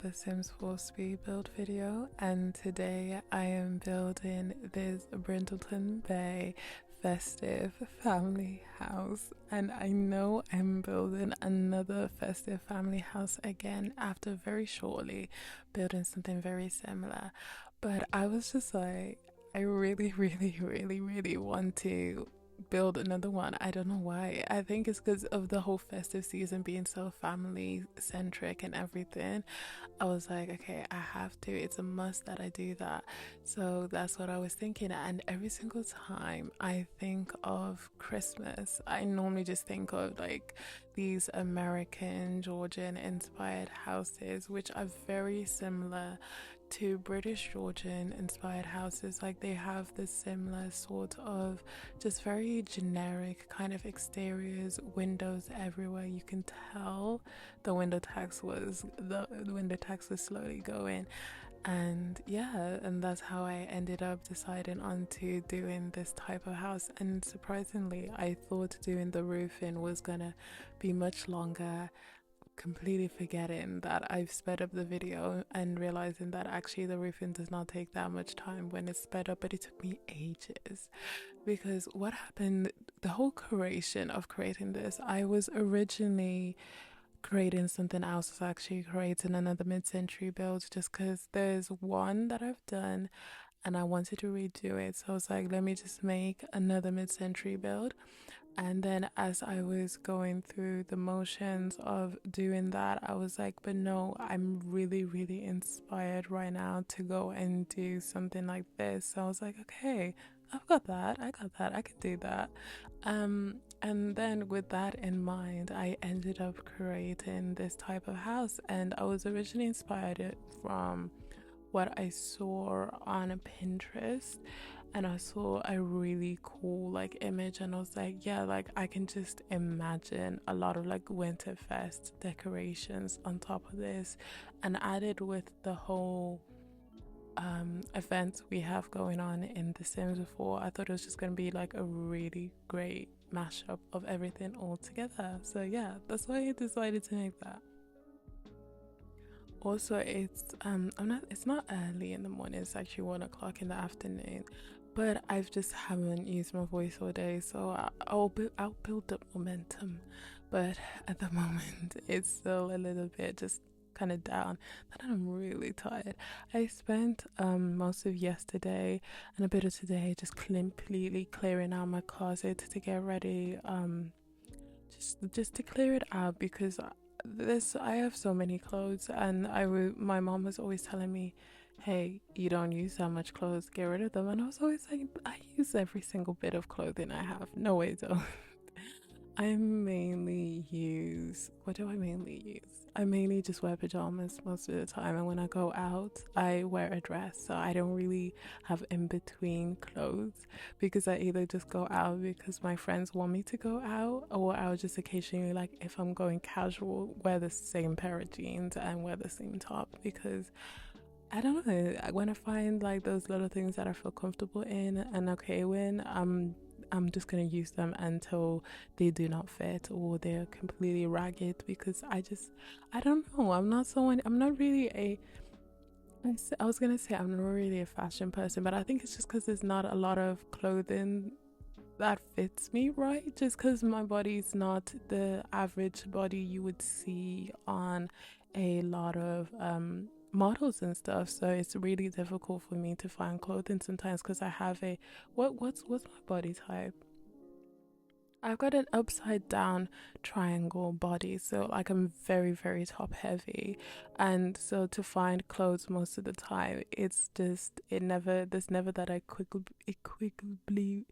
another Sims 4 speed build video, and today I am building this Brindleton Bay festive family house. And I know I'm building another festive family house again after very shortly building something very similar. But I was just like, I really, really want to build another one. I don't know why. I think it's because of the whole festive season being so family centric and everything. I was like, okay, I have to. It's a must that I do that. So that's what I was thinking. And every single time I think of Christmas, I normally just think of like these American Georgian inspired houses, which are very similar to British Georgian inspired houses. Like they have this similar sort of just very generic kind of exteriors, windows everywhere. You can tell the window tax was slowly going. And yeah, and that's how I ended up deciding on to doing this type of house. And surprisingly, I thought doing the roofing was gonna be much longer, completely forgetting that I've sped up the video and realizing that actually the roofing does not take that much time when it's sped up. But it took me ages, because what happened, the whole creation of creating this, I was originally creating something else. Was actually creating another mid-century build, just because there's one that I've done and I wanted to redo it. So I was like, let me just make another mid-century build. And then as I was going through the motions of doing that, I was like, but no, I'm really inspired right now to go and do something like this. So I was like, okay, I've got that. I got that. I could do that. And then with that in mind, I ended up creating this type of house. And I was originally inspired from what I saw on Pinterest, and I saw a really cool like image, and I was like, yeah, like I can just imagine a lot of like Winterfest decorations on top of this, and added with the whole events we have going on in The Sims 4. I thought it was just going to be like a really great mashup of everything all together. So yeah, that's why I decided to make that. Also, it's not early in the morning, it's actually 1 o'clock in the afternoon, but I've just haven't used my voice all day, so I'll build up momentum. But at the moment it's still a little bit just kind of down, and I'm really tired. I spent most of yesterday and a bit of today just completely clearing out my closet to get ready, just to clear it out, because this I have so many clothes, and my mom was always telling me, hey, you don't use that much clothes, get rid of them. And I was always like, I use every single bit of clothing I have. No way though. I mainly use, what do I mainly use? I mainly just wear pajamas most of the time, and when I go out I wear a dress, so I don't really have in between clothes, because I either just go out because my friends want me to go out, or I'll just occasionally, like if I'm going casual, wear the same pair of jeans and wear the same top, because I don't know, when I find like those little things that I feel comfortable in and okay when, I'm just gonna use them until they do not fit or they're completely ragged, because I don't know, I'm not really I was gonna say I'm not really a fashion person, but I think it's just because there's not a lot of clothing that fits me right, just because my body's not the average body you would see on a lot of models and stuff. So it's really difficult for me to find clothing sometimes, because I have a what's my body type. I've got an upside down triangle body, so like I'm very top heavy, and so to find clothes most of the time, it's just there's never that equitably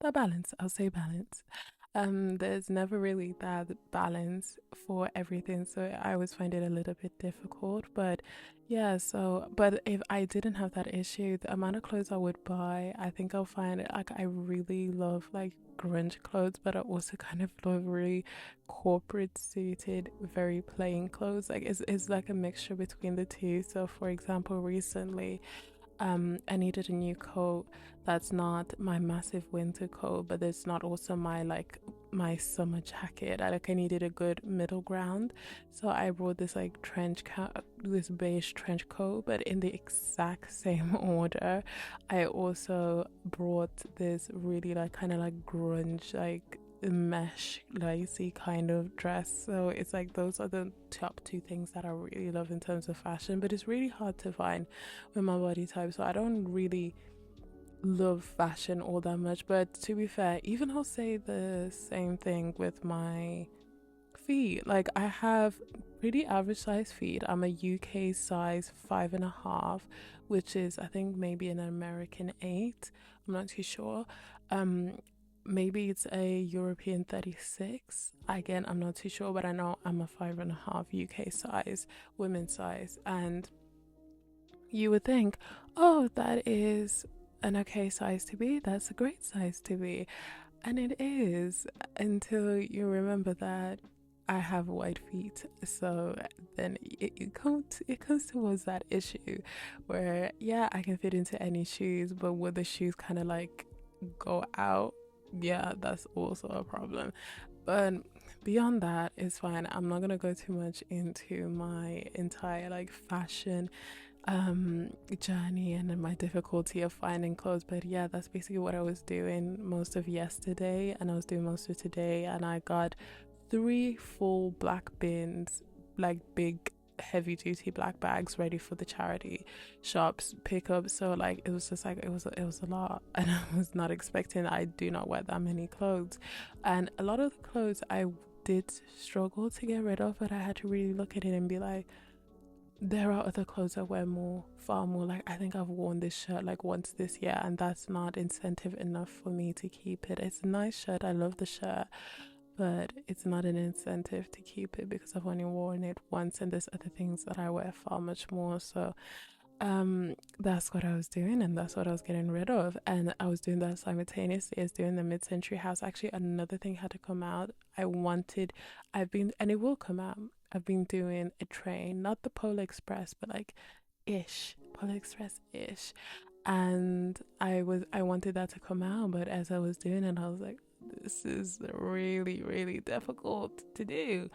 that balance. I'll say balance. There's never really that balance for everything, so I always find it a little bit difficult. But yeah, so but if I didn't have that issue, the amount of clothes I would buy, I think I'll find it like I really love like grunge clothes, but I also kind of love really corporate suited, very plain clothes. Like it's like a mixture between the two. So for example, recently I needed a new coat that's not my massive winter coat, but it's not also my like my summer jacket. I needed a good middle ground, so I brought this like trench coat, this beige trench coat, but in the exact same order. I also brought this really like kind of like grunge like mesh lacy kind of dress. So it's like those are the top two things that I really love in terms of fashion, but it's really hard to find with my body type, so I don't really love fashion all that much. But to be fair, even I'll say the same thing with my feet. Like I have pretty average size feet. I'm a UK size 5.5, which is I think maybe an American 8. I'm not too sure. Maybe it's a European 36. Again, I'm not too sure, but I know I'm a 5.5 UK size, women's size. And you would think, oh, that is an okay size to be. That's a great size to be. And it is, until you remember that I have white feet. So then it comes towards that issue where, yeah, I can fit into any shoes, but would the shoes kind of like go out? Yeah, that's also a problem. But beyond that, it's fine. I'm not gonna go too much into my entire like fashion journey and my difficulty of finding clothes, but yeah, that's basically what I was doing most of yesterday, and I was doing most of today. And I got 3 full black bins, like big heavy duty black bags, ready for the charity shops pickup. So like it was just like it was a lot, and I was not expecting. I do not wear that many clothes, and a lot of the clothes I did struggle to get rid of, but I had to really look at it and be like, there are other clothes I wear more, far more. Like I think I've worn this shirt like once this year, and that's not incentive enough for me to keep it. It's a nice shirt, I love the shirt, but it's not an incentive to keep it because I've only worn it once, and there's other things that I wear far much more. So that's what I was doing, and that's what I was getting rid of. And I was doing that simultaneously as doing the mid-century house. Actually, another thing had to come out. And it will come out. I've been doing a train, not the Polar Express, but like Polar Express ish. And I wanted that to come out, but as I was doing it, I was like, this is really, really difficult to do,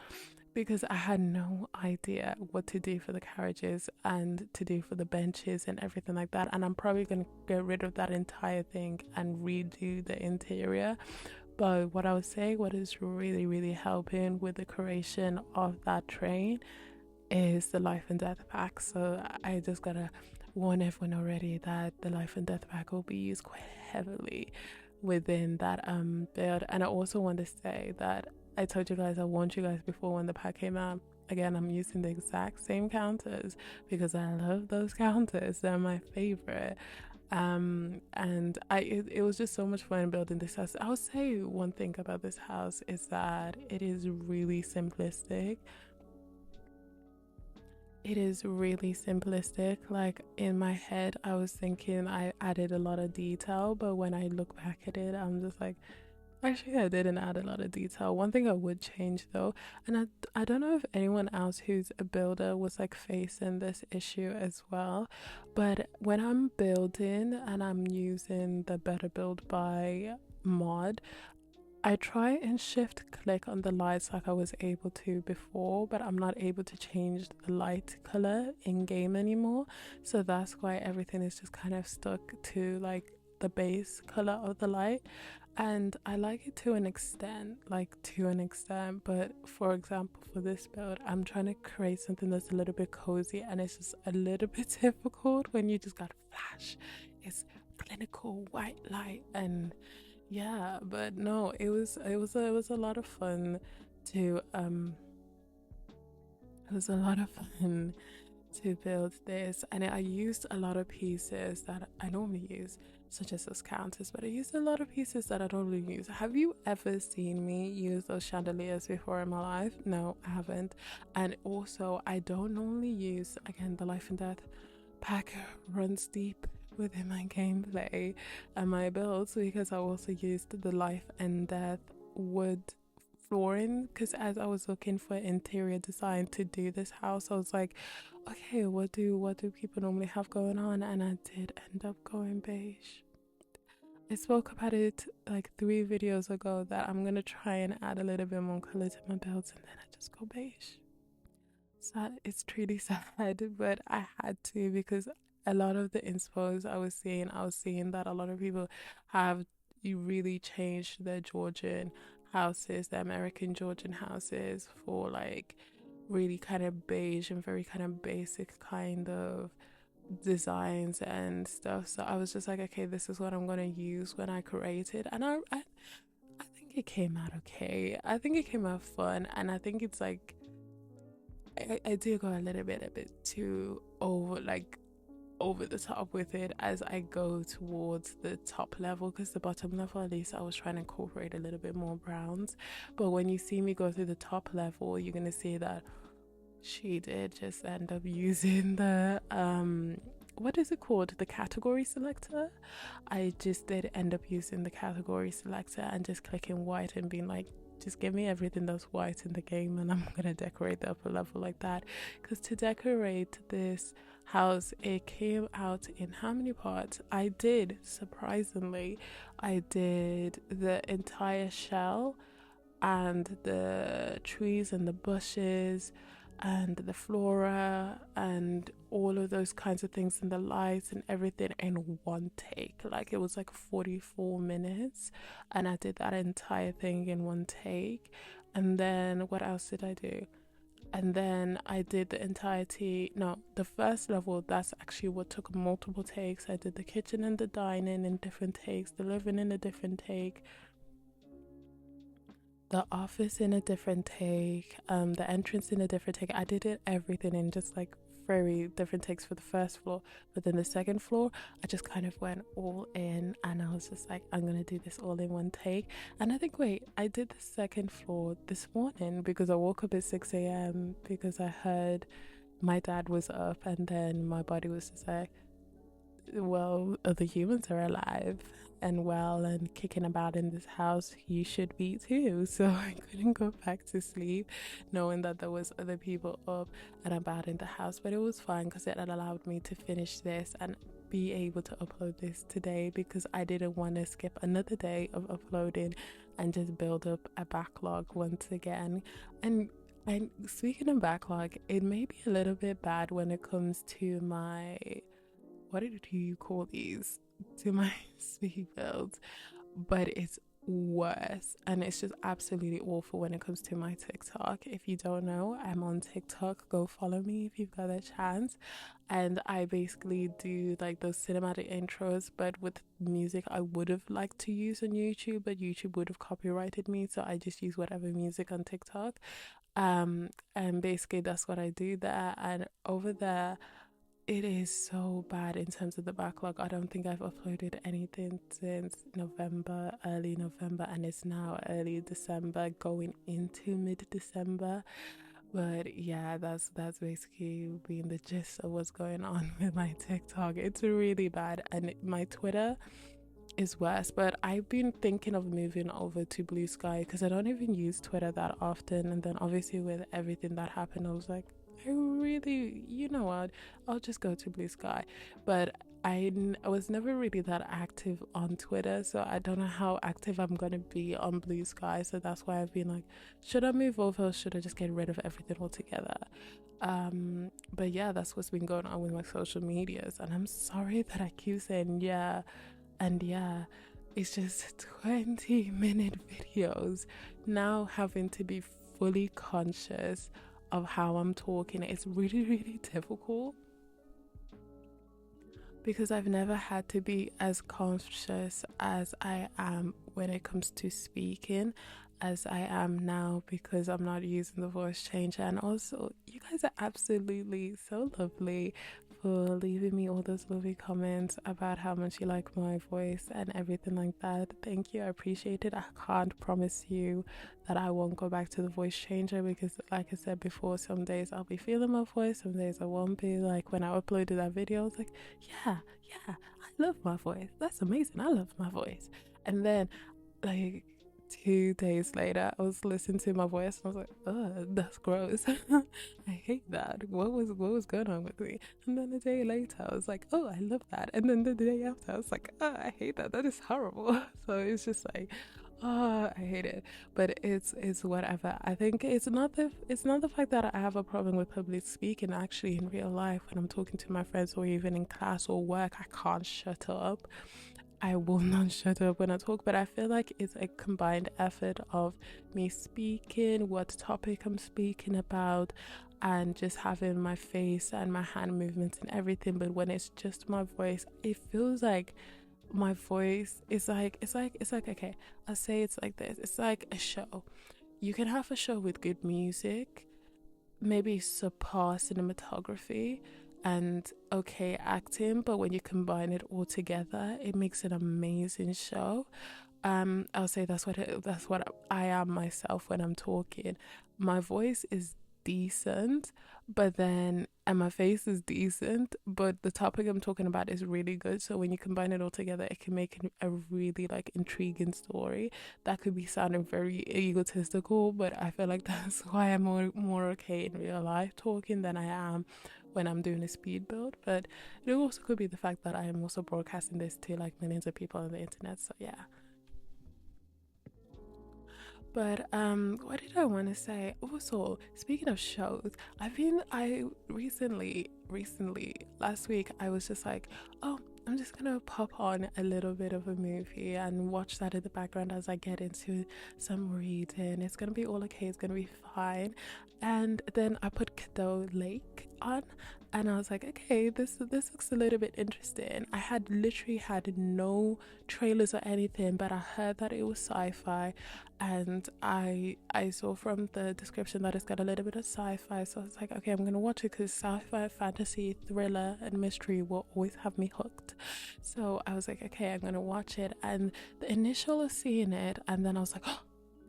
because I had no idea what to do for the carriages and to do for the benches and everything like that. And I'm probably going to get rid of that entire thing and redo the interior. But what I was saying, what is really, really helping with the creation of that train is the life and death pack. So I just gotta warn everyone already that the life and death pack will be used quite heavily within that build. And I also want to say that I told you guys, I warned you guys before when the pack came out. Again, I'm using the exact same counters because I love those counters. They're my favorite. And it was just so much fun building this house. I would say one thing about this house is that it is really simplistic. It is really simplistic. Like in my head, I was thinking I added a lot of detail, but when I look back at it, I'm just like, actually, I didn't add a lot of detail. One thing I would change though, and I don't know if anyone else who's a builder was like facing this issue as well, but when I'm building and I'm using the Better Build by mod, I try and shift click on the lights like I was able to before, but I'm not able to change the light color in game anymore. So that's why everything is just kind of stuck to like the base color of the light. And I like it to an extent, but for example, for this build, I'm trying to create something that's a little bit cozy, and it's just a little bit difficult when you just got flash. It's clinical white light, and yeah, but no, it was a lot of fun to it was a lot of fun to build this, and I used a lot of pieces that I normally use, such as those counters, but I used a lot of pieces that I don't really use. Have you ever seen me use those chandeliers before in my life? No, I haven't. And also, I don't normally use, again, the life and death pack runs deep within my gameplay and my builds, because I also used the life and death wood flooring, because as I was looking for interior design to do this house, I was like, okay, what do people normally have going on? And I did end up going beige. I spoke about it like 3 videos ago that I'm gonna try and add a little bit more color to my builds, and then I just go beige. Sad. It's truly sad, but I had to because a lot of the inspos I was seeing that a lot of people have really changed their Georgian houses, the American Georgian houses, for like really kind of beige and very kind of basic kind of designs and stuff. So I was just like, okay, this is what I'm gonna use when I create it, and I think it came out okay. I think it came out fun, and I think it's like I do go a bit too over the top with it as I go towards the top level, because the bottom level, at least I was trying to incorporate a little bit more browns. But when you see me go through the top level, you're gonna see that she did just end up using the what is it called, the category selector. I just did end up using the category selector and just clicking white and being like, just give me everything that's white in the game and I'm gonna decorate the upper level like that. Because to decorate this house, it came out in how many parts? I did, surprisingly, I did the entire shell and the trees and the bushes and the flora and all of those kinds of things and the lights and everything in one take. Like, it was like 44 minutes and I did that entire thing in one take. And then what else did I do? And then I did the first level, that's actually what took multiple takes. I did the kitchen and the dining in different takes, the living in a different take, the office in a different take, the entrance in a different take. I did everything in just like very different takes for the first floor. But then the second floor, I just kind of went all in and I was just like, I'm gonna do this all in one take. And I think, I did the second floor this morning because I woke up at 6 a.m. because I heard my dad was up, and then my body was just like, well, other humans are alive and well and kicking about in this house, you should be too. So I couldn't go back to sleep knowing that there was other people up and about in the house, but it was fine because it allowed me to finish this and be able to upload this today, because I didn't want to skip another day of uploading and just build up a backlog once again. And speaking of backlog, it may be a little bit bad when it comes to my, what do you call these, to my speed builds, but it's worse and it's just absolutely awful when it comes to my TikTok. If you don't know, I'm on TikTok. Go follow me if you've got a chance. And I basically do like those cinematic intros, but with music I would have liked to use on YouTube, but YouTube would have copyrighted me, so I just use whatever music on TikTok. And basically that's what I do there. And over there, it is so bad in terms of the backlog. I don't think I've uploaded anything since early November, and it's now early December going into mid-December. But yeah, that's basically been the gist of what's going on with my TikTok. It's really bad, and my Twitter is worse. But I've been thinking of moving over to Blue Sky because I don't even use Twitter that often, and then obviously with everything that happened, I was like, I really, you know what, I'll just go to Blue Sky. But I was never really that active on Twitter, so I don't know how active I'm gonna be on Blue Sky. So that's why I've been like, should I move over or should I just get rid of everything altogether? But yeah, that's what's been going on with my social medias, and I'm sorry that I keep saying yeah and yeah. It's just 20-minute videos now, having to be fully conscious of how I'm talking. It's really difficult because I've never had to be as conscious as I am when it comes to speaking as I am now, because I'm not using the voice changer. And also, you guys are absolutely so lovely for leaving me all those lovely comments about how much you like my voice and everything like that. Thank you, I appreciate it. I can't promise you that I won't go back to the voice changer, because like I said before, some days I'll be feeling my voice, some days I won't be. Like when I uploaded that video, I was like, yeah, I love my voice, that's amazing, I love my voice. And then like 2 days later, I was listening to my voice and I was like, "Oh, that's gross. I hate that. What was going on with me?" And then a day later, I was like, "Oh, I love that." And then the day after, I was like, "Oh, I hate that. That is horrible." So it's just like, oh, I hate it. But it's whatever. I think it's not the fact that I have a problem with public speaking. Actually, in real life, when I'm talking to my friends or even in class or work, I can't shut up. I will not shut up when I talk, but I feel like it's a combined effort of me speaking, what topic I'm speaking about, and just having my face and my hand movements and everything. But when it's just my voice, it feels like my voice is like it's like okay, I'll say it's like this. It's like a show. You can have a show with good music, maybe subpar cinematography and okay acting, but when you combine it all together, it makes an amazing show. I'll say that's what I am myself when I'm talking. My voice is decent, but then and my face is decent, but the topic I'm talking about is really good. So when you combine it all together, it can make a really like intriguing story. That could be sounding very egotistical, but I feel like that's why I'm more okay in real life talking than I am when I'm doing a speed build. But it also could be the fact that I am also broadcasting this to like millions of people on the internet. So yeah. But what did I want to say? Also, speaking of shows, I recently last week I was just like, oh, I'm just gonna pop on a little bit of a movie and watch that in the background as I get into some reading. It's gonna be all okay. It's gonna be fine. And then I put Cadeau Lake on, and I was like, okay, this looks a little bit interesting. I had literally had no trailers or anything, but I heard that it was sci-fi, and I saw from the description that it's got a little bit of sci-fi, so I was like, okay, I'm gonna watch it because sci-fi, fantasy, thriller, and mystery will always have me hooked. So I was like, okay, I'm gonna watch it, and the initial of seeing it, and then I was like, oh,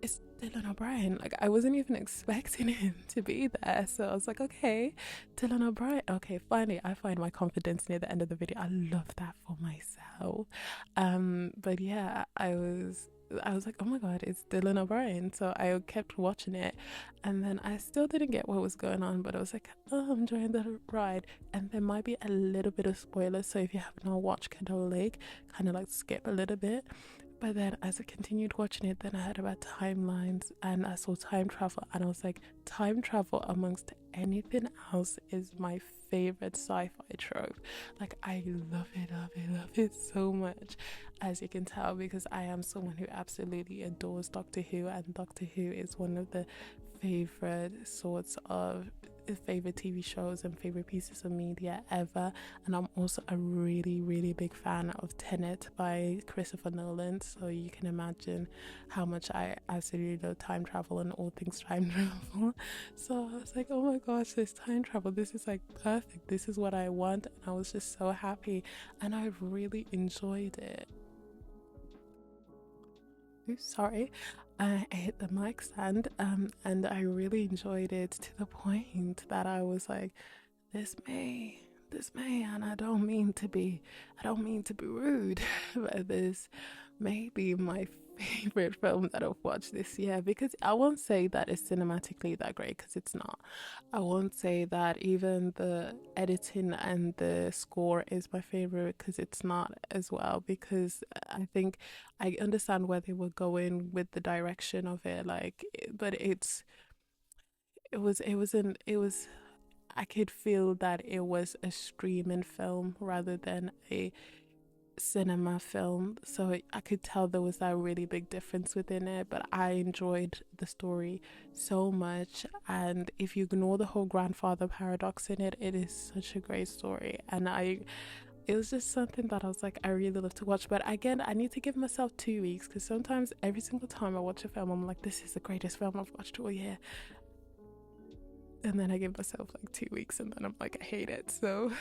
it's Dylan O'Brien. Like I wasn't even expecting him to be there, so I was like, okay, Dylan O'Brien. Okay, finally, I find my confidence near the end of the video. I love that for myself. But yeah, I was like, oh my god, it's Dylan O'Brien. So I kept watching it, and then I still didn't get what was going on, but I was like, oh, I'm enjoying the ride. And there might be a little bit of spoilers, so if you have not watched Candle Lake, kind of like skip a little bit. But then as I continued watching it, then I heard about timelines and I saw time travel, and I was like, time travel amongst anything else is my favorite sci-fi trope. Like I love it so much, as you can tell, because I am someone who absolutely adores Doctor Who, and Doctor Who is one of the favorite sorts of favorite TV shows and favorite pieces of media ever. And I'm also a really big fan of Tenet by Christopher Nolan, so you can imagine how much I absolutely love time travel and all things time travel. So I was like, oh my gosh, this time travel, this is like perfect, this is what I want. And I was just so happy, and I really enjoyed it. Oops, sorry. I hit the mic stand, and I really enjoyed it to the point that I was like, this may, and I don't mean to be rude, but this may be my favorite film that I've watched this year, because I won't say that it's cinematically that great, because it's not. I won't say that even the editing and the score is my favorite, because it's not as well, because I think I understand where they were going with the direction of it, like, but it was I could feel that it was a streaming film rather than a cinema film, so I could tell there was that really big difference within it. But I enjoyed the story so much, and if you ignore the whole grandfather paradox in it, it is such a great story. And it was just something that I was like, I really love to watch. But again, I need to give myself 2 weeks, because sometimes every single time I watch a film, I'm like, this is the greatest film I've watched all year, and then I give myself like 2 weeks, and then I'm like, I hate it. So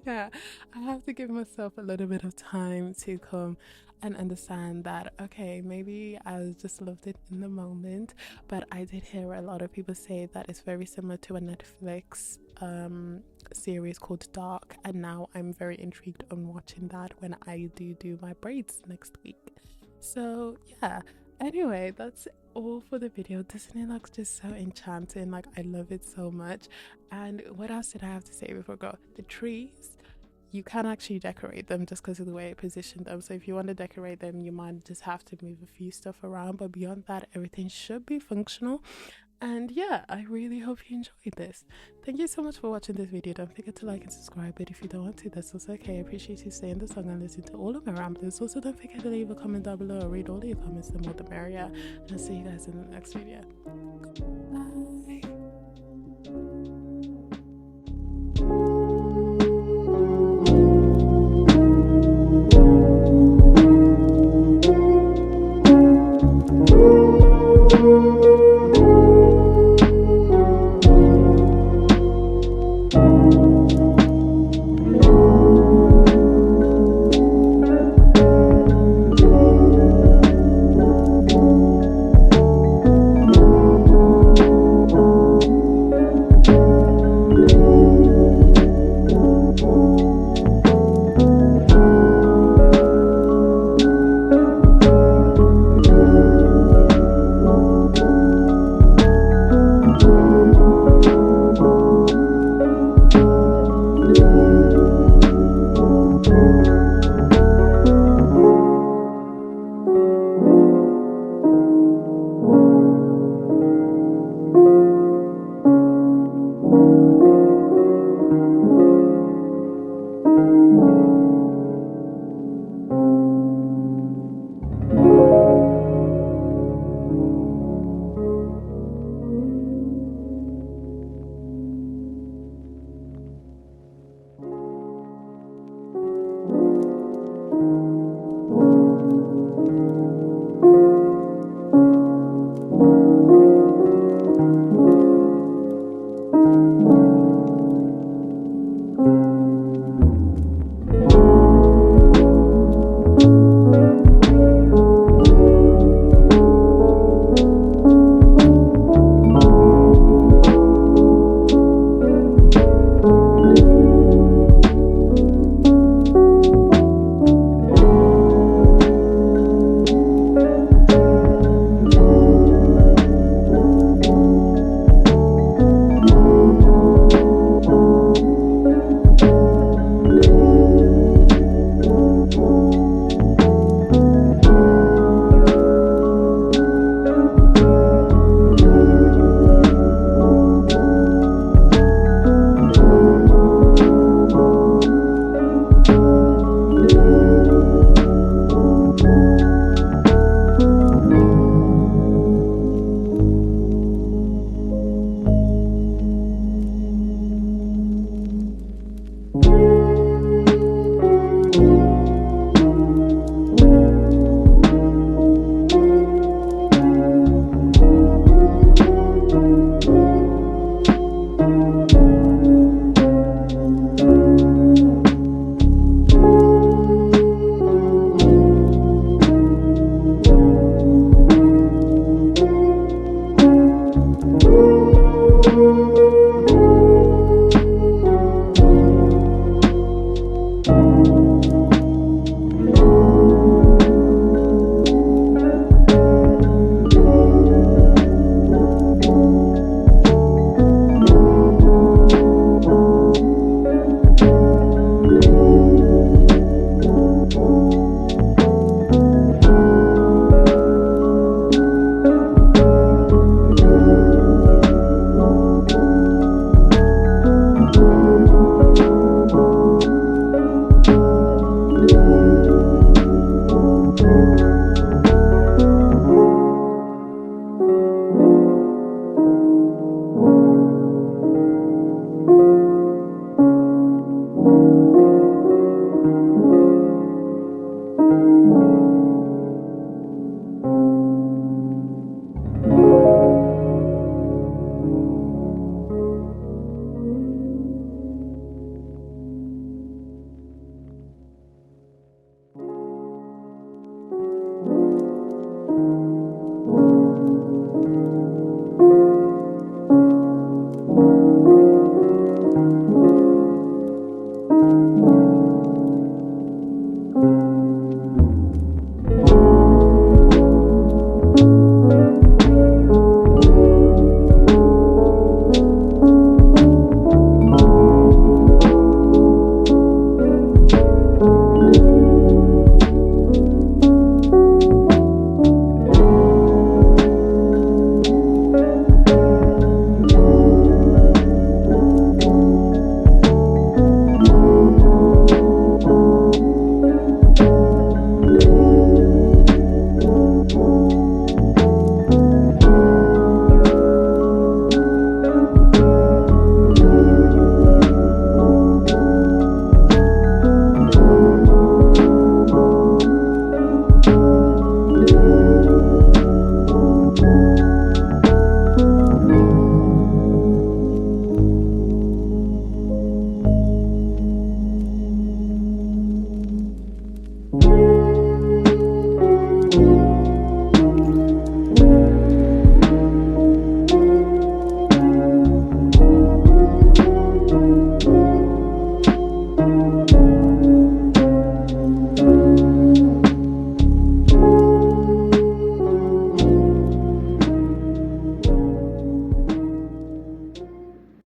yeah, I have to give myself a little bit of time to come and understand that, okay, maybe I just loved it in the moment. But I did hear a lot of people say that it's very similar to a Netflix series called Dark, and now I'm very intrigued on watching that when I do my braids next week. So yeah, Anyway, that's all for the video. Doesn't it look just so enchanting? Like, I love it so much. And what else did I have to say before I go? The trees, you can actually decorate them just because of the way I positioned them. So if you want to decorate them, you might just have to move a few stuff around, but beyond that, everything should be functional. And yeah, I really hope you enjoyed this. Thank you so much for watching this video. Don't forget to like and subscribe, but if you don't want to, that's also okay. I appreciate you staying this long and listening to all of my ramblings. Also, don't forget to leave a comment down below. I'll read all your comments, the more the merrier. And I'll see you guys in the next video.